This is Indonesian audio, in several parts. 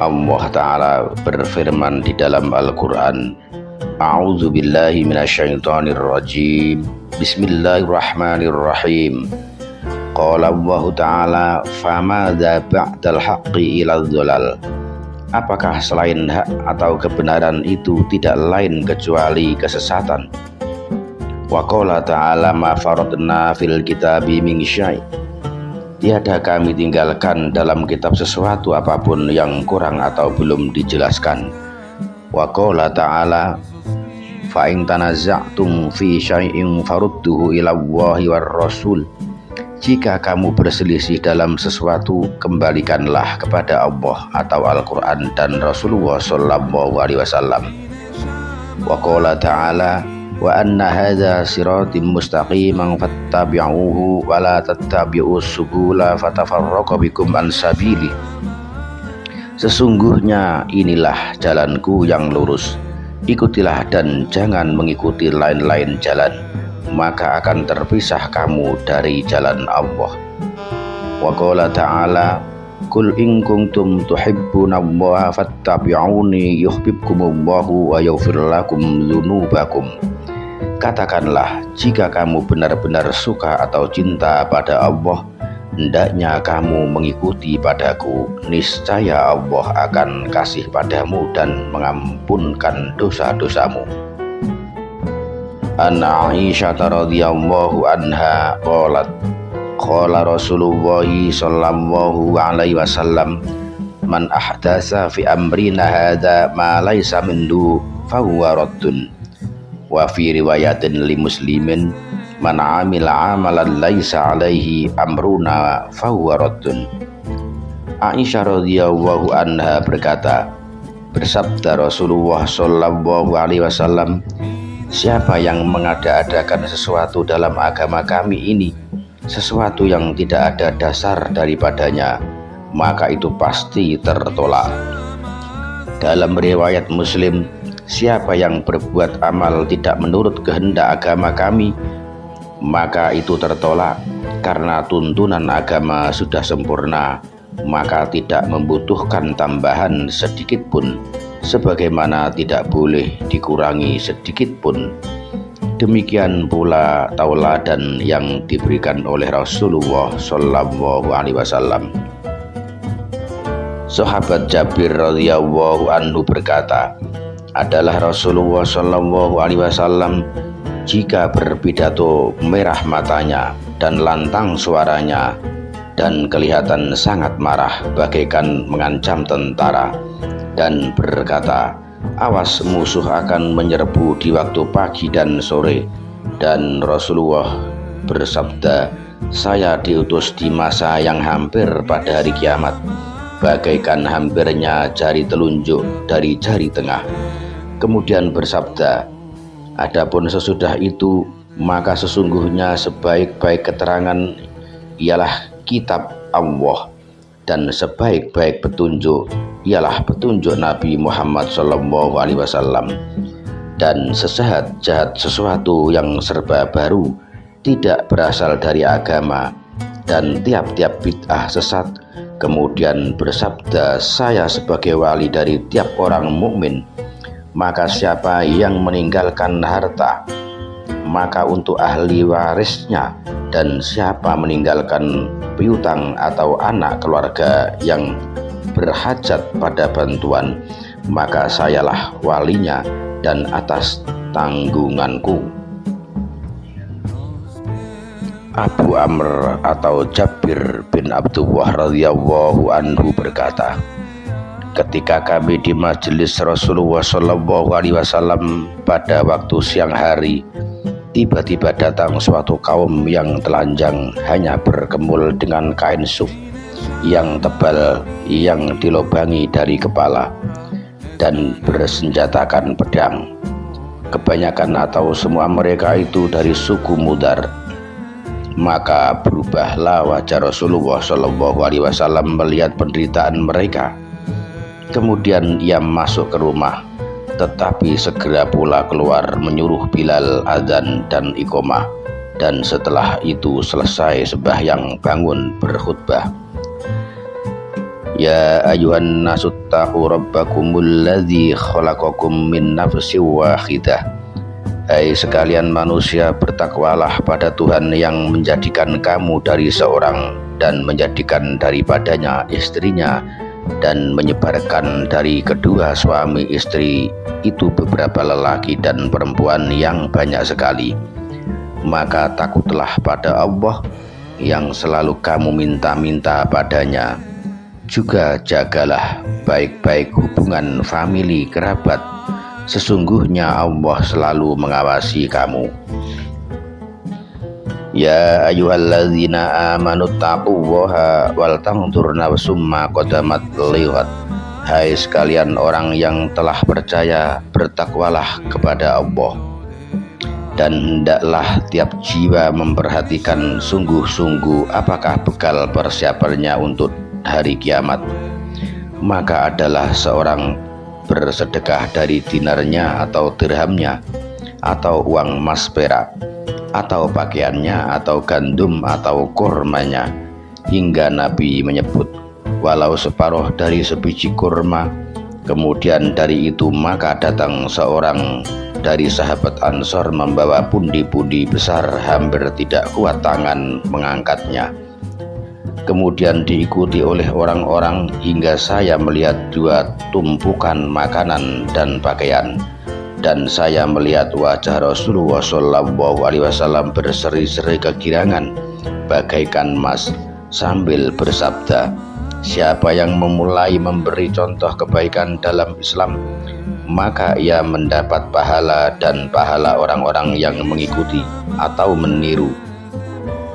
Allah Ta'ala berfirman di dalam Al-Quran, A'udzu billahi minasyaitonir rajim. Bismillahirrahmanirrahim. Qala Allah Ta'ala, famadza ba'dal haqqi ila dhalal. Apakah selain hak atau kebenaran itu tidak lain kecuali kesesatan? Wa qala Ta'ala, ma faradna fil kitabi min syai'. Tiada kami tinggalkan dalam kitab sesuatu apapun yang kurang atau belum dijelaskan. Wa qala Ta'ala, fa in tanaza'tum fi syai'in farudduhu ila Allahi war Rasul. Jika kamu berselisih dalam sesuatu, kembalikanlah kepada Allah atau Al-Quran dan Rasulullah sallallahu alaihi wasallam. Wa qala Ta'ala, wa anna hadza siratim mustaqiman fattabi'uhu wa la tattabi'us subula fatafarraqa bikum an sabili. Sesungguhnya inilah jalanku yang lurus, ikutilah dan jangan mengikuti lain-lain jalan, maka akan terpisah kamu dari jalan Allah. Wa qala Ta'ala, qul in kuntum tuhibbunallaha fattabi'uni yuhibbukumullahu wa yaghfir lakum dzunubakum. Katakanlah, jika kamu benar-benar suka atau cinta pada Allah, hendaknya kamu mengikuti padaku, niscaya Allah akan kasih padamu dan mengampunkan dosa-dosamu. An Aisyah radhiyallahu anha qalat, qala Rasulullah sallallahu alaihi wasallam, man ahdatsa fi amrina hadza ma laysa minhu fahuwa raddun. Wa fi riwayatin li muslimin, man amila amalan laisa alaihi amruna fahuwa raddun. Aisyah radhiyallahu anha berkata, bersabda Rasulullah sallallahu alaihi wasallam, siapa yang mengada-adakan sesuatu dalam agama kami ini, sesuatu yang tidak ada dasar daripadanya, maka itu pasti tertolak. Dalam riwayat Muslim, siapa yang berbuat amal tidak menurut kehendak agama kami, maka itu tertolak, karena tuntunan agama sudah sempurna, maka tidak membutuhkan tambahan sedikit pun, sebagaimana tidak boleh dikurangi sedikit pun. Demikian pula tauladan yang diberikan oleh Rasulullah sallallahu alaihi wasallam. Sahabat Jabir radhiyallahu anhu berkata, adalah Rasulullah sallallahu alaihi wasallam jika berpidato merah matanya dan lantang suaranya dan kelihatan sangat marah bagaikan mengancam tentara, dan berkata, awas musuh akan menyerbu di waktu pagi dan sore. Dan Rasulullah bersabda, saya diutus di masa yang hampir pada hari kiamat, bagaikan hampirnya jari telunjuk dari jari tengah. Kemudian bersabda, adapun sesudah itu, maka sesungguhnya sebaik-baik keterangan ialah kitab Allah, dan sebaik-baik petunjuk ialah petunjuk Nabi Muhammad sallallahu alaihi wasallam, dan sejahat-jahat sesuatu yang serba baru tidak berasal dari agama, dan tiap-tiap bid'ah sesat. Kemudian bersabda, saya sebagai wali dari tiap orang mukmin, maka siapa yang meninggalkan harta, maka untuk ahli warisnya, dan siapa meninggalkan piutang atau anak keluarga yang berhajat pada bantuan, maka sayalah walinya dan atas tanggunganku. Abu Amr atau Jabir bin Abdullah radhiyallahu anhu berkata, ketika kami di majelis Rasulullah sallallahu alaihi wasallam pada waktu siang hari, tiba-tiba datang suatu kaum yang telanjang, hanya berkemul dengan kain suf yang tebal yang dilobangi dari kepala, dan bersenjatakan pedang. Kebanyakan atau semua mereka itu dari suku Mudar. Maka berubahlah wajah Rasulullah sallallahu alaihi wasallam melihat penderitaan mereka. Kemudian ia masuk ke rumah, tetapi segera pula keluar menyuruh Bilal adzan dan iqamah, dan setelah itu selesai sembahyang bangun berkhutbah. Ya ayuhan nasu taqu rabbakumul ladzi khalaqakum min nafsin wahidah. Hai sekalian manusia, bertakwalah pada Tuhan yang menjadikan kamu dari seorang dan menjadikan daripadanya istrinya dan menyebarkan dari kedua suami istri itu beberapa lelaki dan perempuan yang banyak sekali. Maka takutlah pada Allah yang selalu kamu minta-minta padanya. Juga jagalah baik-baik hubungan famili kerabat, sesungguhnya Allah selalu mengawasi kamu. Ya ayyuhalladzina amanu taqullaha wal tanzur nafsum ma qaddamat lighad. Hai sekalian orang yang telah percaya, bertakwalah kepada Allah, dan hendaklah tiap jiwa memperhatikan sungguh-sungguh apakah bekal persiapannya untuk hari kiamat. Maka adalah seorang bersedekah dari dinarnya atau dirhamnya, atau uang emas perak, atau pakaiannya, atau gandum, atau kurmanya, hingga Nabi menyebut walau separuh dari sebiji kurma. Kemudian dari itu maka datang seorang dari sahabat Ansor membawa pundi-pundi besar, hampir tidak kuat tangan mengangkatnya. Kemudian diikuti oleh orang-orang hingga saya melihat dua tumpukan makanan dan pakaian, dan saya melihat wajah Rasulullah SAW berseri-seri kegirangan bagaikan emas, sambil bersabda, siapa yang memulai memberi contoh kebaikan dalam Islam, maka ia mendapat pahala dan pahala orang-orang yang mengikuti atau meniru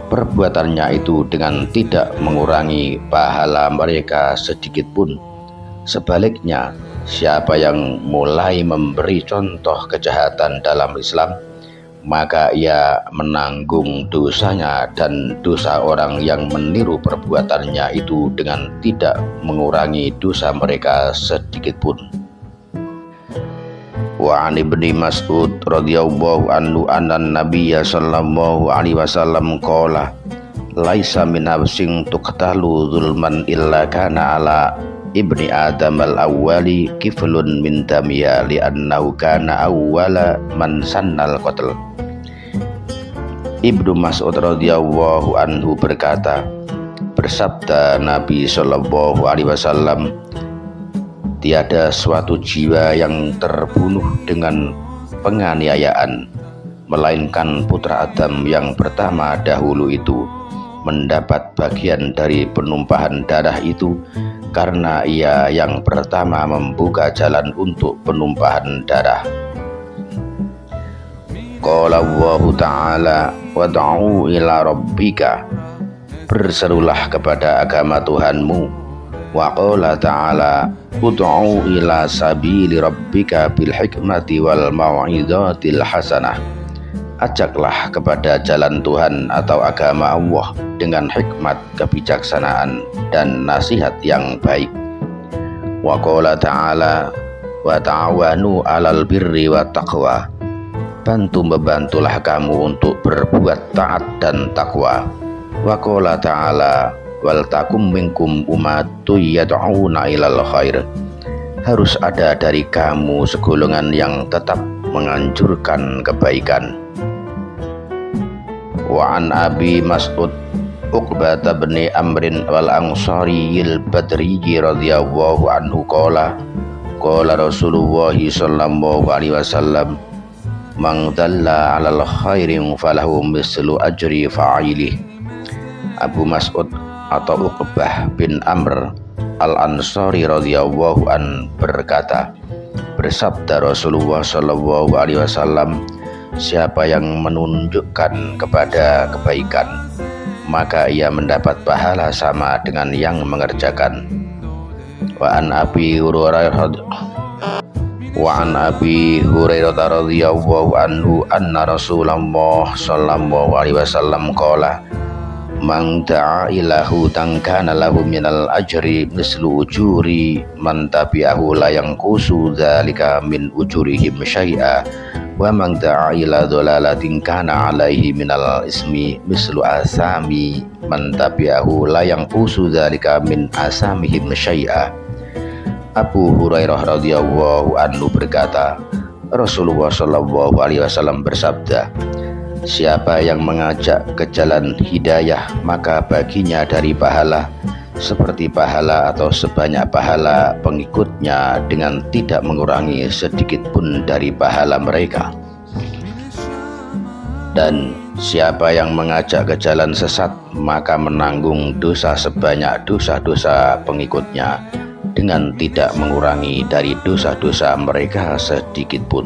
perbuatannya itu dengan tidak mengurangi pahala mereka sedikit pun. Sebaliknya, siapa yang mulai memberi contoh kejahatan dalam Islam, maka ia menanggung dosanya dan dosa orang yang meniru perbuatannya itu dengan tidak mengurangi dosa mereka sedikit pun. Wa an Ibni Mas'ud radhiyallahu anhu anna Nabiyya sallallahu alaihi wasallam qala laisa min nafsin tuqtalu zulman illa kana ala ibni adam al-awwali kiflun min damiya li'annahu kana awwala man sannal qatl. Ibnu Mas'ud radhiyallahu anhu berkata, bersabda Nabi sallallahu alaihi wasallam, tiada suatu jiwa yang terbunuh dengan penganiayaan, melainkan putra Adam yang pertama dahulu itu mendapat bagian dari penumpahan darah itu, karena ia yang pertama membuka jalan untuk penumpahan darah. Qala Allah Ta'ala wad'u ila rabbika, berserulah kepada agama Tuhanmu. Wa qala ta'ala ud'u ila sabili rabbika bil hikmati wal mau'izatil hasanah, ajaklah kepada jalan Tuhan atau agama Allah dengan hikmat, kebijaksanaan, dan nasihat yang baik. Wa qala ta'ala wa ta'awanu 'alal birri wa taqwa, bantu-membantulah kamu untuk berbuat taat dan takwa. Wa qala ta'ala wal takum minkum ummatu yad'una ilal khair, harus ada dari kamu segolongan yang tetap menganjurkan kebaikan. Wa an Abi Mas'ud Uqbah bin Amrin wal Ansariyil Badriyyi radhiyallahu anhu qala qala Rasulullah sallallahu alaihi wasallam man dalla 'alal khairin falahu mislu ajri fa'ilih. Abu Mas'ud atau Uqbah bin Amr al-Ansari radhiyallahu an berkata, bersabda Rasulullah sallallahu alaihi wasallam, siapa yang menunjukkan kepada kebaikan, maka ia mendapat pahala sama dengan yang mengerjakan. Wa an Abi Hurairah radhiyallahu anhu anna Rasulullah sallallahu alaihi wasallam qala man da'a ila hudan kana lahu minal ajri mislu ujuri man tabi'ahu la yanqusu dzalika min ujurihim syai'a wa man da'a ila dhalalatin kana alaihi minal ismi mislu asami man tabi'ahu la yanqusu dzalika min asamihim syai'a. Abu Hurairah radhiyallahu anhu berkata, Rasulullah shallallahu alaihi wasallam bersabda, siapa yang mengajak ke jalan hidayah maka baginya dari pahala seperti pahala atau sebanyak pahala pengikutnya dengan tidak mengurangi sedikit pun dari pahala mereka. Dan siapa yang mengajak ke jalan sesat maka menanggung dosa sebanyak dosa-dosa pengikutnya dengan tidak mengurangi dari dosa-dosa mereka sedikit pun.